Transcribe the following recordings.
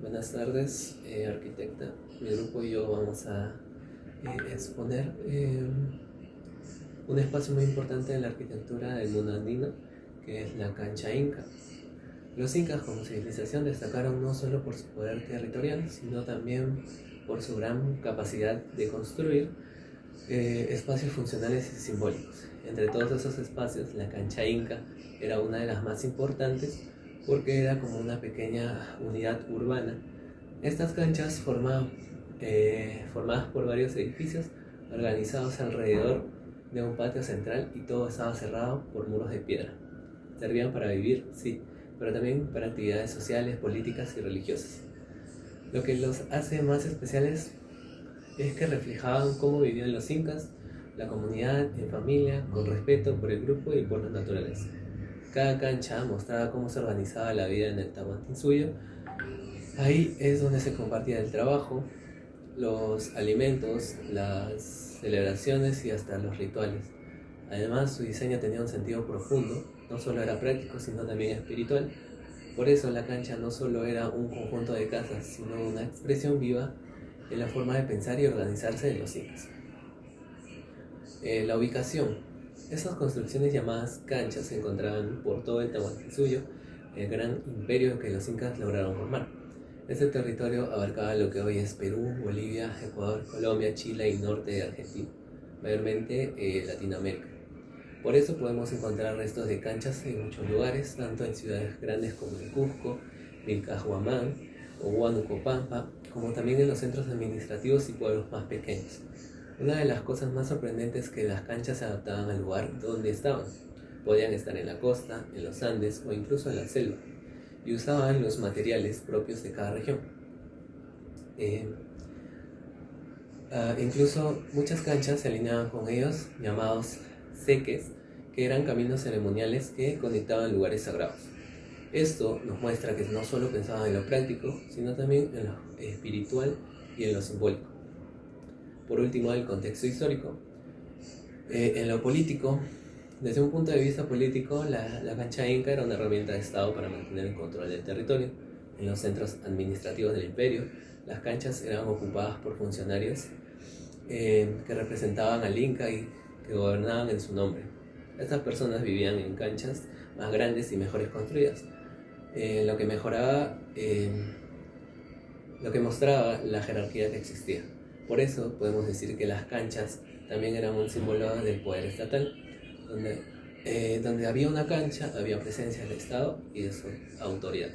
Buenas tardes, arquitecta. Mi grupo y yo vamos a exponer un espacio muy importante en la arquitectura del mundo andino, que es la cancha inca. Los incas como civilización destacaron no solo por su poder territorial, sino también por su gran capacidad de construir espacios funcionales y simbólicos. Entre todos esos espacios, la cancha inca era una de las más importantes porque era como una pequeña unidad urbana. Estas canchas formadas por varios edificios organizados alrededor de un patio central, y todo estaba cerrado por muros de piedra. Servían para vivir, sí, pero también para actividades sociales, políticas y religiosas. Lo que los hace más especiales es que reflejaban cómo vivían los incas, la comunidad, en familia, con respeto por el grupo y por la naturaleza. Cada cancha mostraba cómo se organizaba la vida en el Tahuantinsuyo. Ahí es donde se compartía el trabajo, los alimentos, las celebraciones y hasta los rituales. Además, su diseño tenía un sentido profundo, no solo era práctico, sino también espiritual. Por eso la cancha no solo era un conjunto de casas, sino una expresión viva de la forma de pensar y organizarse de los incas. La ubicación. Esas construcciones llamadas canchas se encontraban por todo el Tahuantinsuyo, el gran imperio que los incas lograron formar. Este territorio abarcaba lo que hoy es Perú, Bolivia, Ecuador, Colombia, Chile y norte de Argentina, mayormente Latinoamérica. Por eso podemos encontrar restos de canchas en muchos lugares, tanto en ciudades grandes como en Cusco, Vilcajhuamán o Huánuco Pampa, como también en los centros administrativos y pueblos más pequeños. Una de las cosas más sorprendentes es que las canchas se adaptaban al lugar donde estaban. Podían estar en la costa, en los Andes o incluso en la selva, y usaban los materiales propios de cada región. Incluso muchas canchas se alineaban con ellos, llamados seques, que eran caminos ceremoniales que conectaban lugares sagrados. Esto nos muestra que no solo pensaban en lo práctico, sino también en lo espiritual y en lo simbólico. Por último, el contexto histórico. En lo político, desde un punto de vista político, la cancha inca era una herramienta de Estado para mantener el control del territorio. En los centros administrativos del imperio, las canchas eran ocupadas por funcionarios que representaban al inca y que gobernaban en su nombre. Estas personas vivían en canchas más grandes y mejores construidas, lo que mostraba la jerarquía que existía. Por eso podemos decir que las canchas también eran un símbolo del poder estatal, donde había una cancha, había presencia del Estado y de su autoridad.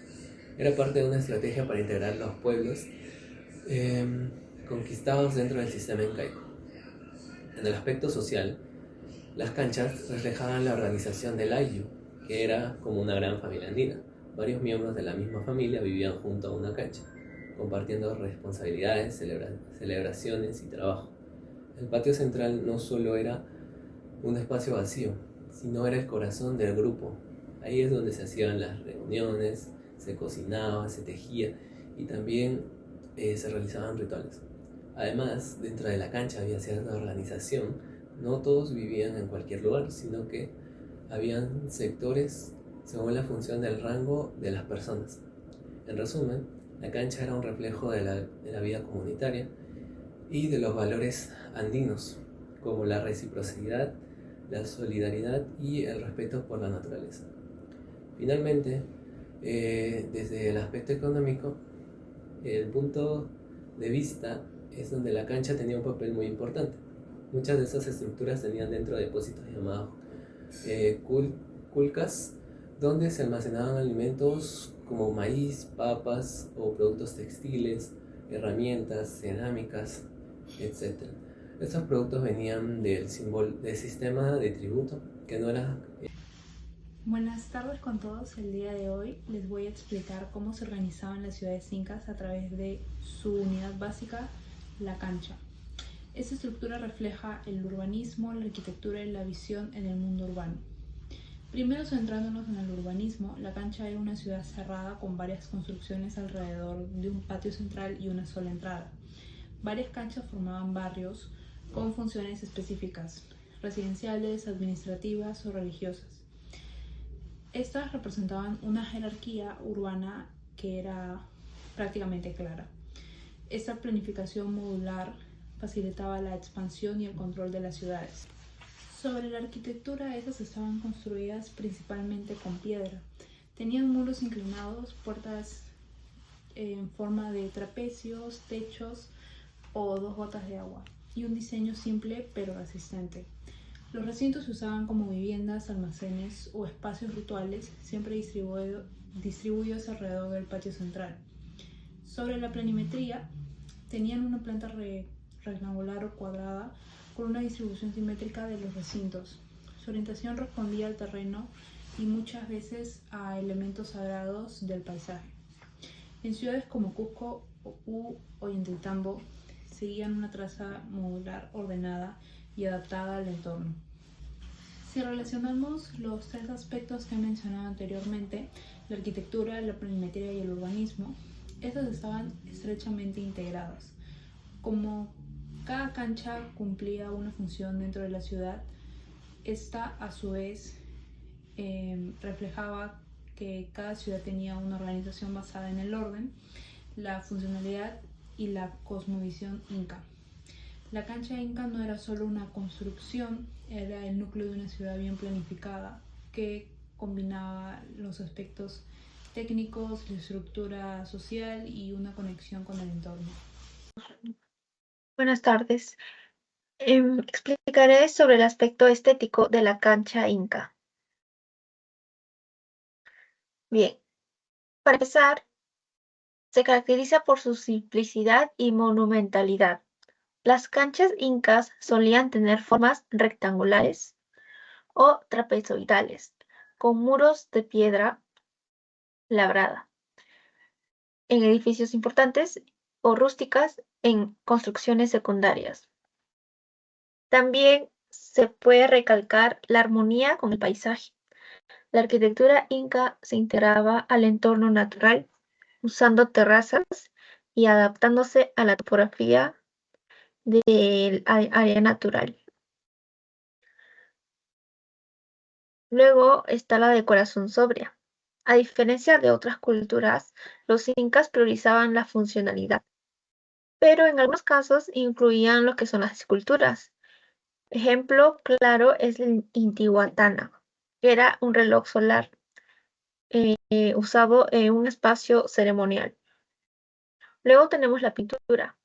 Era parte de una estrategia para integrar los pueblos conquistados dentro del sistema incaico. En el aspecto social, las canchas reflejaban la organización del ayllu, que era como una gran familia andina. Varios miembros de la misma familia vivían junto a una cancha, compartiendo responsabilidades, celebraciones y trabajo. El patio central no solo era un espacio vacío, sino era el corazón del grupo. Ahí es donde se hacían las reuniones, se cocinaba, se tejía y también se realizaban rituales. Además, dentro de la cancha había cierta organización. No todos vivían en cualquier lugar, sino que habían sectores según la función del rango de las personas. En resumen, la cancha era un reflejo de la vida comunitaria y de los valores andinos, como la reciprocidad, la solidaridad y el respeto por la naturaleza. Finalmente, desde el aspecto económico, el punto de vista es donde la cancha tenía un papel muy importante. Muchas de esas estructuras tenían dentro depósitos llamados kulkas, donde se almacenaban alimentos como maíz, papas o productos textiles, herramientas, cerámicas, etc. Estos productos venían del sistema de tributo, que no era... Buenas tardes con todos. El día de hoy les voy a explicar cómo se organizaban las ciudades incas a través de su unidad básica, la cancha. Esta estructura refleja el urbanismo, la arquitectura y la visión en el mundo urbano. Primero, centrándonos en el urbanismo, la cancha era una ciudad cerrada con varias construcciones alrededor de un patio central y una sola entrada. Varias canchas formaban barrios con funciones específicas, residenciales, administrativas o religiosas. Estas representaban una jerarquía urbana que era prácticamente clara. Esta planificación modular facilitaba la expansión y el control de las ciudades. Sobre la arquitectura, estas estaban construidas principalmente con piedra. Tenían muros inclinados, puertas en forma de trapecios, techos o dos gotas de agua, y un diseño simple pero resistente. Los recintos se usaban como viviendas, almacenes o espacios rituales, siempre distribuidos alrededor del patio central. Sobre la planimetría, tenían una planta rectangular o cuadrada con una distribución simétrica de los recintos. Su orientación respondía al terreno y muchas veces a elementos sagrados del paisaje. En ciudades como Cusco u Ollantaytambo seguían una traza modular ordenada y adaptada al entorno. Si relacionamos los tres aspectos que he mencionado anteriormente, la arquitectura, la planimetría y el urbanismo, estos estaban estrechamente integrados. Como cada cancha cumplía una función dentro de la ciudad, esta a su vez reflejaba que cada ciudad tenía una organización basada en el orden, la funcionalidad y la cosmovisión inca. La cancha inca no era solo una construcción, era el núcleo de una ciudad bien planificada que combinaba los aspectos técnicos, la estructura social y una conexión con el entorno. Buenas tardes. Explicaré sobre el aspecto estético de la cancha inca. Bien, para empezar, se caracteriza por su simplicidad y monumentalidad. Las canchas incas solían tener formas rectangulares o trapezoidales, con muros de piedra labrada, en edificios importantes o rústicas en construcciones secundarias. También se puede recalcar la armonía con el paisaje. La arquitectura inca se integraba al entorno natural, usando terrazas y adaptándose a la topografía del área natural. Luego está la decoración sobria. A diferencia de otras culturas, los incas priorizaban la funcionalidad, pero en algunos casos incluían lo que son las esculturas. Ejemplo claro es el Intihuatana, que era un reloj solar usado en un espacio ceremonial. Luego tenemos la pintura.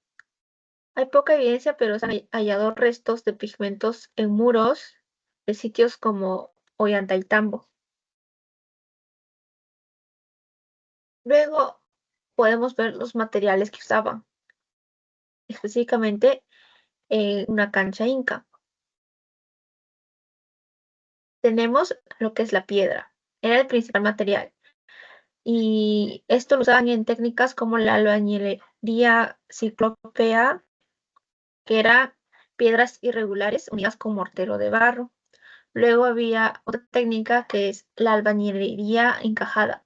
Hay poca evidencia, pero se han hallado restos de pigmentos en muros de sitios como Ollantaytambo. Luego podemos ver los materiales que usaban, específicamente en una cancha inca. Tenemos lo que es la piedra, era el principal material. Y esto lo usaban en técnicas como la albañilería ciclópea, que era piedras irregulares unidas con mortero de barro. Luego había otra técnica que es la albañilería encajada.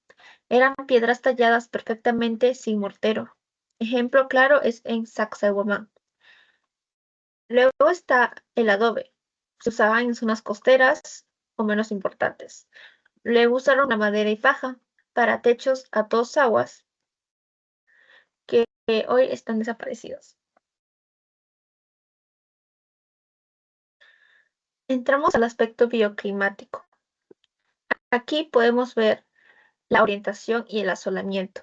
Eran piedras talladas perfectamente sin mortero. Ejemplo claro es en Sacsayhuamán. Luego está el adobe. Se usaba en zonas costeras o menos importantes. Luego usaron la madera y paja para techos a dos aguas que hoy están desaparecidos. Entramos al aspecto bioclimático. Aquí podemos ver la orientación y el asolamiento.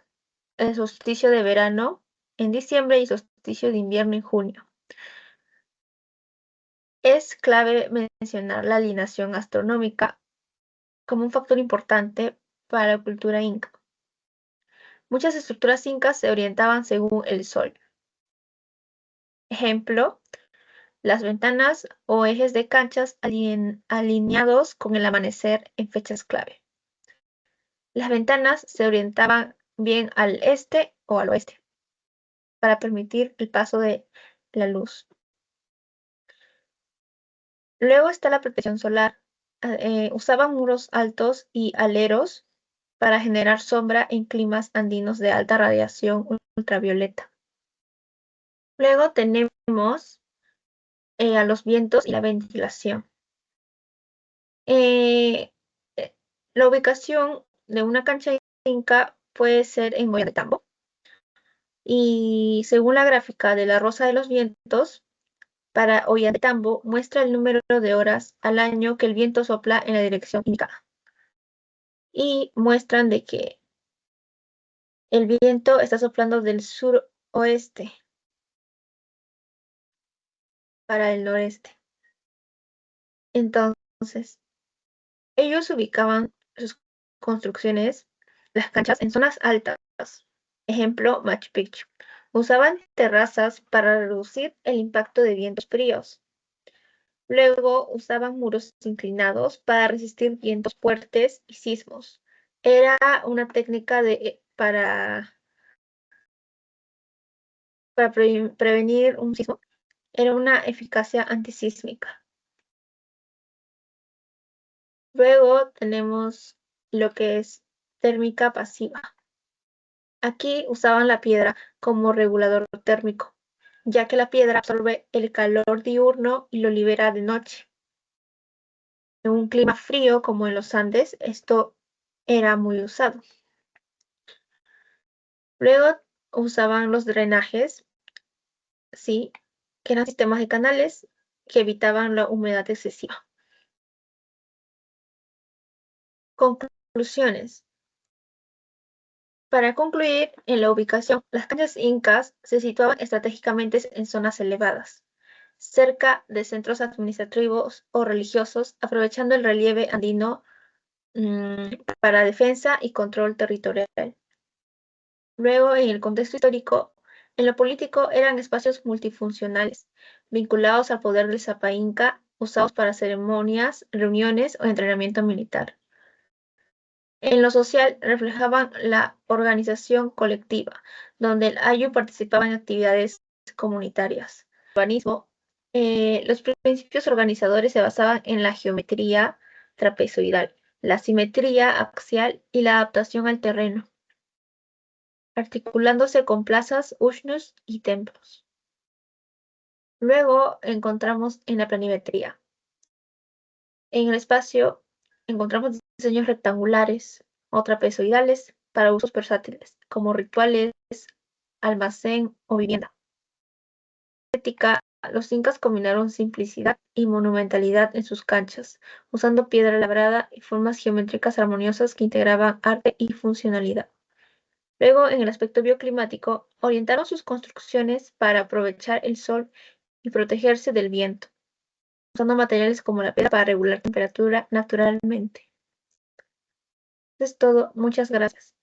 El solsticio de verano en diciembre y solsticio de invierno en junio. Es clave mencionar la alineación astronómica como un factor importante para la cultura inca. Muchas estructuras incas se orientaban según el sol. Ejemplo, las ventanas o ejes de canchas alineados con el amanecer en fechas clave. Las ventanas se orientaban bien al este o al oeste para permitir el paso de la luz. Luego está la protección solar. Usaban muros altos y aleros para generar sombra en climas andinos de alta radiación ultravioleta. Luego tenemos a los vientos y la ventilación. La ubicación de una cancha inca puede ser en Ollantaytambo Y según la gráfica de la Rosa de los Vientos, para Ollantaytambo muestra el número de horas al año que el viento sopla en la dirección indicada. Y muestran de que el viento está soplando del suroeste para el noreste. Entonces, ellos ubicaban sus construcciones, las canchas, en zonas altas. Ejemplo, Machu Picchu. Usaban terrazas para reducir el impacto de vientos fríos. Luego usaban muros inclinados para resistir vientos fuertes y sismos. Era una técnica para prevenir un sismo. Era una eficacia antisísmica. Luego tenemos lo que es térmica pasiva. Aquí usaban la piedra como regulador térmico, ya que la piedra absorbe el calor diurno y lo libera de noche. En un clima frío como en los Andes, esto era muy usado. Luego usaban los drenajes, sí, que eran sistemas de canales que evitaban la humedad excesiva. Conclusiones. Para concluir, en la ubicación, las canchas incas se situaban estratégicamente en zonas elevadas, cerca de centros administrativos o religiosos, aprovechando el relieve andino para defensa y control territorial. Luego, en el contexto histórico, en lo político eran espacios multifuncionales, vinculados al poder del Sapa Inca, usados para ceremonias, reuniones o entrenamiento militar. En lo social, reflejaban la organización colectiva, donde el ayu participaba en actividades comunitarias. Urbanismo, los principios organizadores se basaban en la geometría trapezoidal, la simetría axial y la adaptación al terreno, articulándose con plazas, ushnus y templos. Luego encontramos en la planimetría. En el espacio encontramos diseños rectangulares o trapezoidales para usos versátiles, como rituales, almacén o vivienda. Estética, los incas combinaron simplicidad y monumentalidad en sus canchas, usando piedra labrada y formas geométricas armoniosas que integraban arte y funcionalidad. Luego, en el aspecto bioclimático, orientaron sus construcciones para aprovechar el sol y protegerse del viento, usando materiales como la piedra para regular temperatura naturalmente. Eso es todo. Muchas gracias.